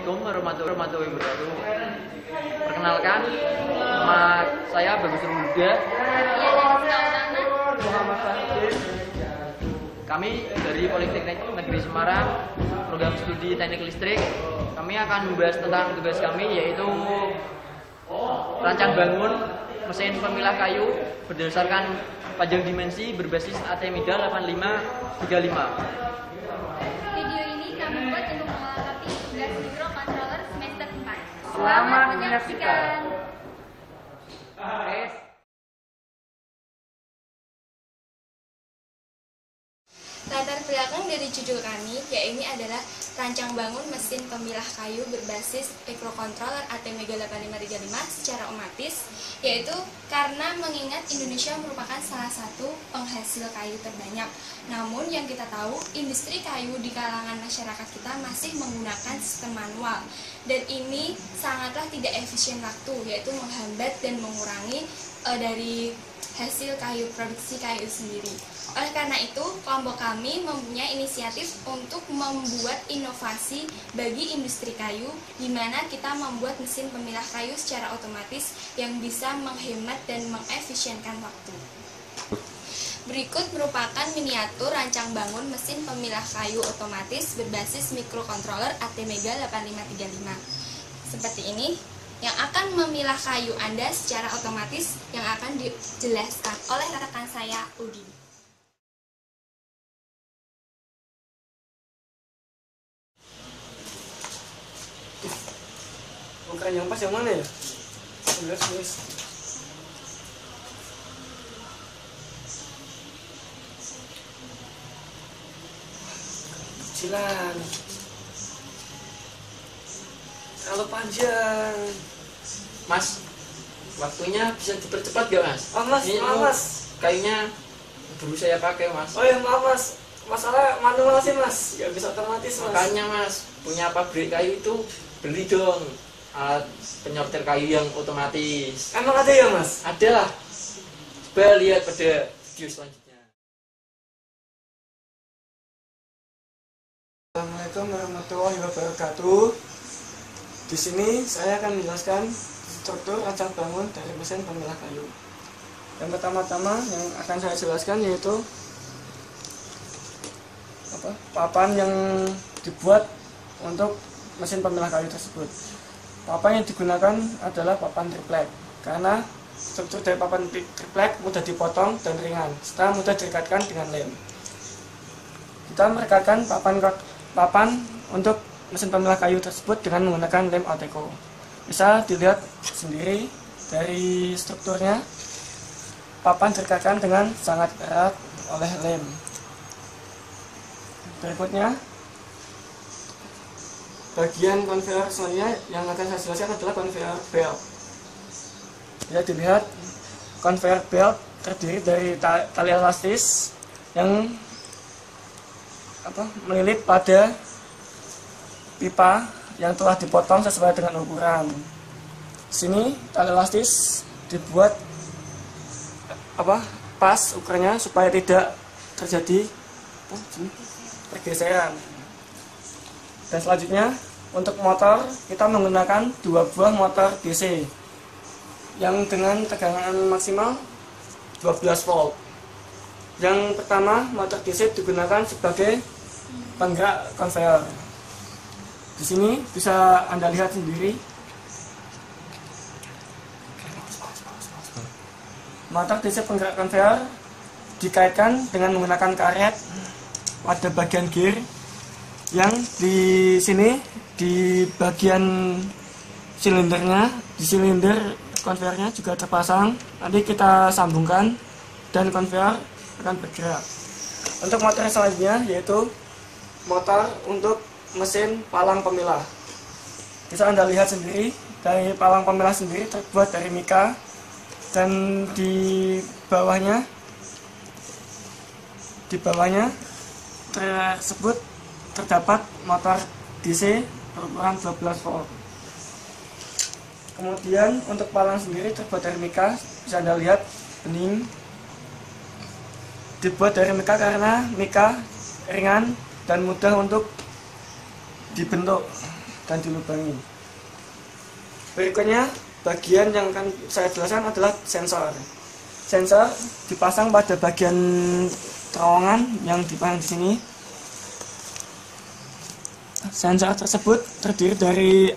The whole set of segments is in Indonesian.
Assalamualaikum warahmatullahi wabarakatuh. Perkenalkan, nama saya Bagus Ruda. Kami dari Politeknik Negeri Semarang, program studi Teknik Listrik. Kami akan membahas tentang tugas kami, yaitu rancang bangun mesin pemilah kayu berdasarkan panjang dimensi berbasis ATmega 8535. Video ini kami buat untuk melengkapi tugas microcontroller semester 4. Selamat menyaksikan. Latar belakang dari judul kami, yaitu adalah rancang bangun mesin pemilah kayu berbasis microcontroller ATmega 8535 secara otomatis, yaitu karena mengingat Indonesia merupakan salah satu penghasil kayu terbanyak. Namun yang kita tahu, industri kayu di kalangan masyarakat kita masih menggunakan sistem manual, dan ini sangatlah tidak efisien waktu, yaitu menghambat dan mengurangi dari hasil kayu, produksi kayu sendiri. Oleh karena itu, kelompok kami mempunyai inisiatif untuk membuat inovasi bagi industri kayu, di mana kita membuat mesin pemilah kayu secara otomatis yang bisa menghemat dan mengefisienkan waktu. Berikut merupakan miniatur rancang bangun mesin pemilah kayu otomatis berbasis microcontroller ATmega 8535. Seperti ini, yang akan memilah kayu Anda secara otomatis yang akan dijelaskan oleh rekan saya, Udin. Bukan yang pas yang mana ya? Tulis. Kecilan. Kalau panjang. Mas, waktunya bisa dipercepat gak, Mas? Oh, Mas, Ini Mas. Kayunya dulu saya pakai, Mas. Oh ya, maaf Mas. Masalah manual sih Mas, nggak bisa otomatis Mas. Makanya, Mas, punya pabrik kayu itu beli dong alat penyortir kayu yang otomatis. Emang ada ya Mas? Ada lah. Coba lihat pada video selanjutnya. Assalamualaikum warahmatullahi wabarakatuh. Di sini saya akan menjelaskan struktur rancang bangun dari mesin pemilah kayu. Yang pertama-tama yang akan saya jelaskan yaitu papan yang dibuat untuk mesin pemilah kayu tersebut. Papan yang digunakan adalah papan triplek, karena struktur dari papan triplek mudah dipotong dan ringan, serta mudah direkatkan dengan lem. Kita merekatkan papan untuk mesin pemilah kayu tersebut dengan menggunakan lem Alteco. Bisa dilihat sendiri dari strukturnya, papan direkatkan dengan sangat erat oleh lem. Berikutnya, bagian konveyor selanjutnya yang akan saya jelaskan adalah konveyor belt. Bisa dilihat, konveyor belt terdiri dari tali elastis yang melilit pada pipa yang telah dipotong sesuai dengan ukuran. Di sini tali elastis dibuat pas ukurannya supaya tidak terjadi pergeseran. Dan selanjutnya, untuk motor kita menggunakan 2 buah motor DC yang dengan tegangan maksimal 12 volt. Yang pertama, motor DC digunakan sebagai penggerak konveyor. Di sini bisa Anda lihat sendiri, motor DC penggerak konveyor dikaitkan dengan menggunakan karet pada bagian gear, yang di sini di bagian silindernya, di silinder konveyornya juga terpasang. Nanti kita sambungkan dan konveyor akan bergerak. Untuk motor selanjutnya yaitu motor untuk mesin palang pemilah. Bisa Anda lihat sendiri, dari palang pemilah sendiri terbuat dari mika, dan di bawahnya tersebut terdapat motor DC berukuran 12 volt. Kemudian untuk palang sendiri terbuat dari mika, bisa Anda lihat bening. Dibuat dari mika karena mika ringan dan mudah untuk dibentuk. dan dilubangi. Berikutnya, bagian yang akan saya jelaskan adalah sensor. Sensor dipasang pada bagian terowongan yang dipasang di sini. Sensor tersebut terdiri dari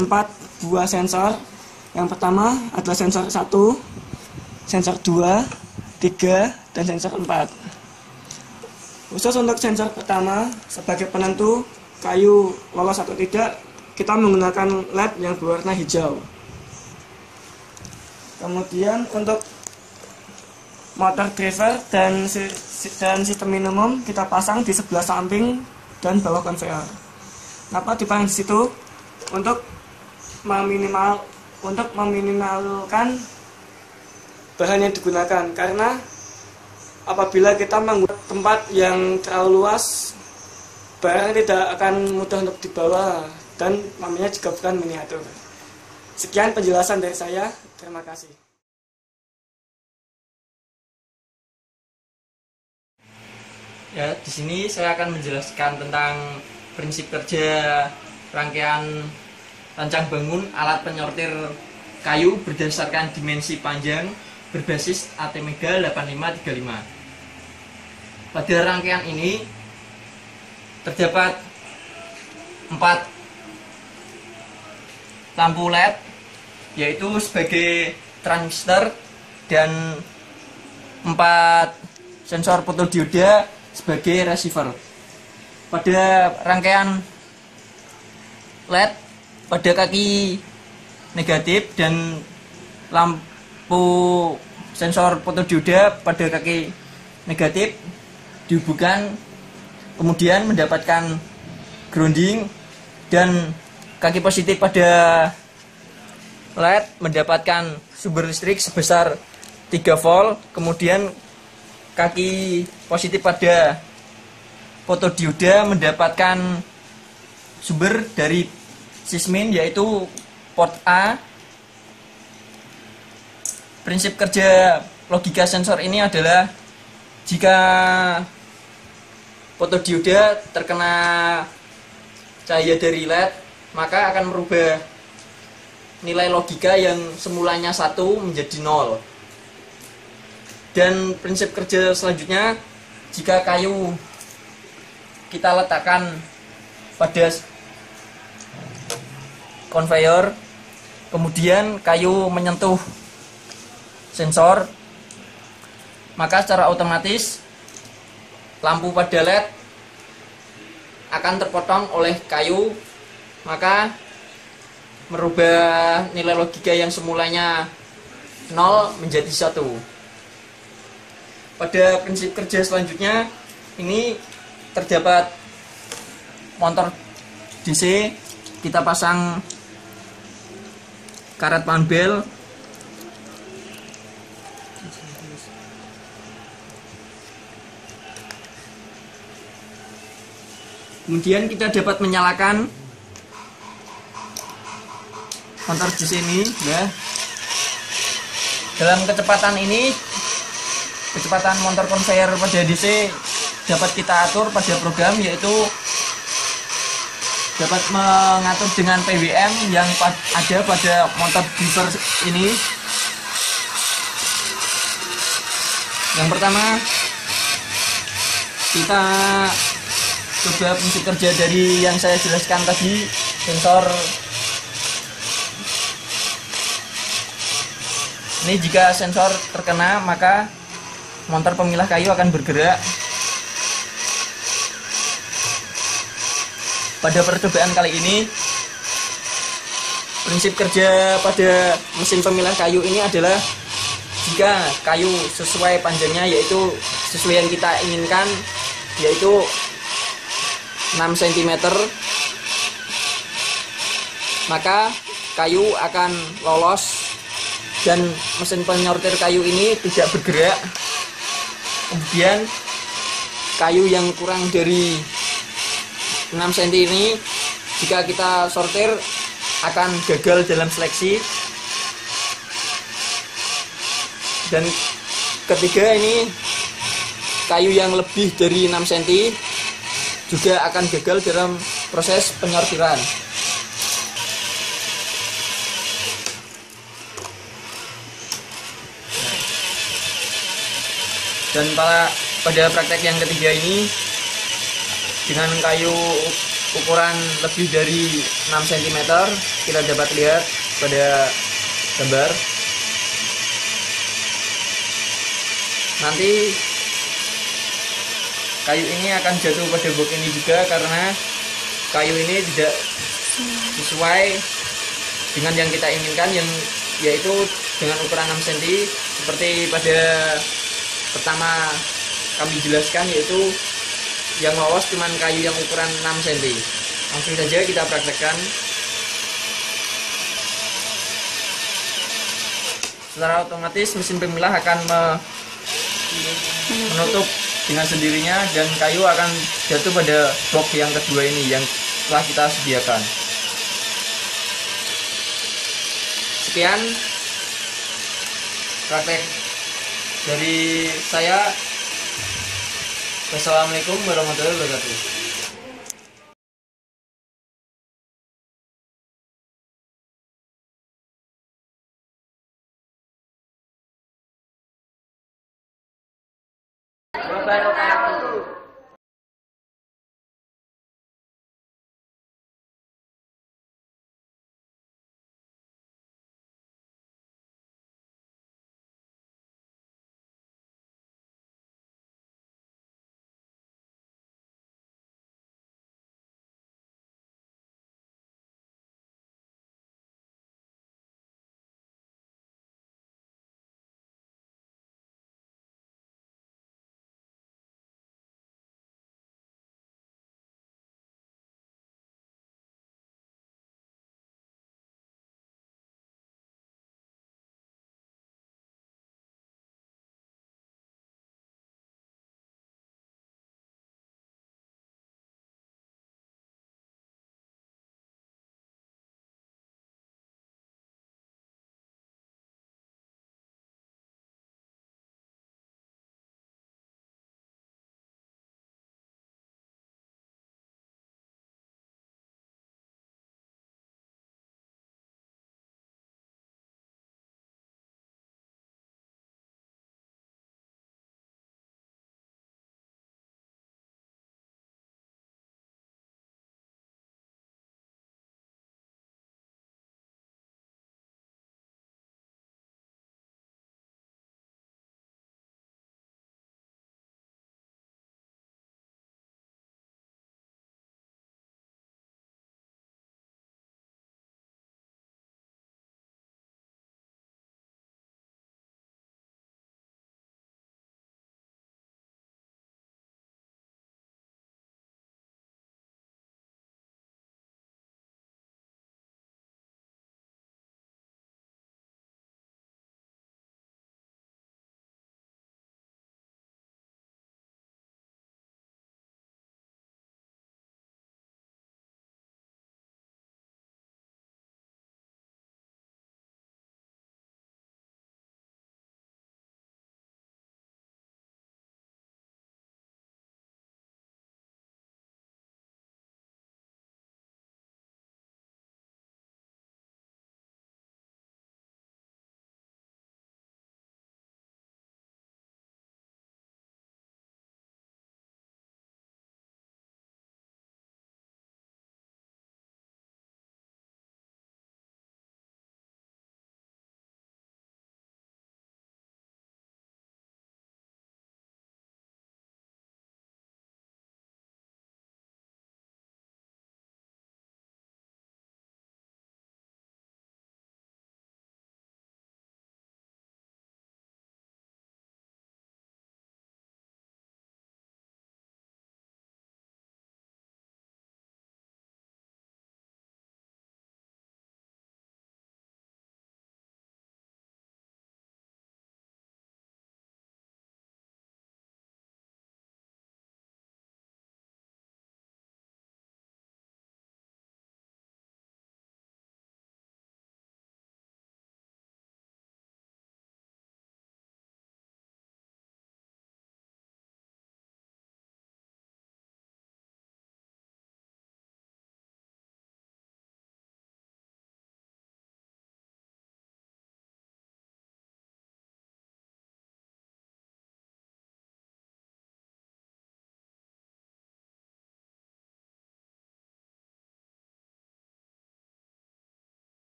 4 buah sensor. Yang pertama adalah sensor 1, sensor 2, 3, dan sensor 4. Khusus untuk sensor pertama, sebagai penentu kayu lolos atau tidak, kita menggunakan LED yang berwarna hijau. Kemudian untuk motor driver dan sistem minimum kita pasang di sebelah samping dan bawah konveyor. Kenapa dipasang di situ? Untuk meminimalkan bahan yang digunakan, karena apabila kita menggunakan tempat yang terlalu luas, barang tidak akan mudah untuk dibawa dan namanya juga bukan miniatur. Sekian penjelasan dari saya. Terima kasih. Ya, di sini saya akan menjelaskan tentang prinsip kerja rangkaian rancang bangun alat penyortir kayu berdasarkan dimensi panjang berbasis ATmega 8535. Pada rangkaian ini terdapat 4 lampu LED, yaitu sebagai transistor, dan 4 sensor fotodioda sebagai receiver. Pada rangkaian LED, pada kaki negatif dan lampu sensor fotodioda pada kaki negatif dihubungkan, kemudian mendapatkan grounding, dan kaki positif pada LED mendapatkan sumber listrik sebesar 3 volt, kemudian kaki positif pada fotodioda mendapatkan sumber dari sismin, yaitu port A. Prinsip kerja logika sensor ini adalah jika fotodioda terkena cahaya dari LED, maka akan merubah nilai logika yang semulanya 1 menjadi 0. Dan prinsip kerja selanjutnya, jika kayu kita letakkan pada konveyor, kemudian kayu menyentuh sensor, maka secara otomatis lampu pada LED akan terpotong oleh kayu, maka merubah nilai logika yang semulanya 0 menjadi 1. Pada prinsip kerja selanjutnya, ini terdapat motor DC, kita pasang karet panbel, kemudian kita dapat menyalakan motor DC ini, ya. Dalam kecepatan ini, kecepatan motor konveyor pada DC dapat kita atur pada program, yaitu dapat mengatur dengan PWM yang ada pada motor driver ini. Yang pertama, kita coba prinsip kerja dari yang saya jelaskan tadi, sensor. Ini jika sensor terkena, maka motor pemilah kayu akan bergerak. Pada percobaan kali ini, prinsip kerja pada mesin pemilah kayu ini adalah jika kayu sesuai panjangnya, yaitu sesuai yang kita inginkan, yaitu 6 cm, maka kayu akan lolos dan mesin penyortir kayu ini tidak bergerak. Kemudian kayu yang kurang dari 6 cm ini, jika kita sortir, akan gagal dalam seleksi. Dan ketiga, ini kayu yang lebih dari 6 cm juga akan gagal dalam proses penyortiran. Dan pada praktek yang ketiga ini dengan kayu ukuran lebih dari 6 cm, kita dapat lihat pada gambar. Nanti kayu ini akan jatuh pada box ini juga karena kayu ini tidak sesuai dengan yang kita inginkan, yaitu dengan ukuran 6 cm seperti pada pertama kami jelaskan, yaitu yang lolos cuman kayu yang ukuran 6 cm. Langsung saja kita praktekkan. Secara otomatis mesin pemilah akan menutup dengan sendirinya dan kayu akan jatuh pada box yang kedua ini yang telah kita sediakan. Sekian praktek dari saya. Wassalamualaikum warahmatullahi wabarakatuh.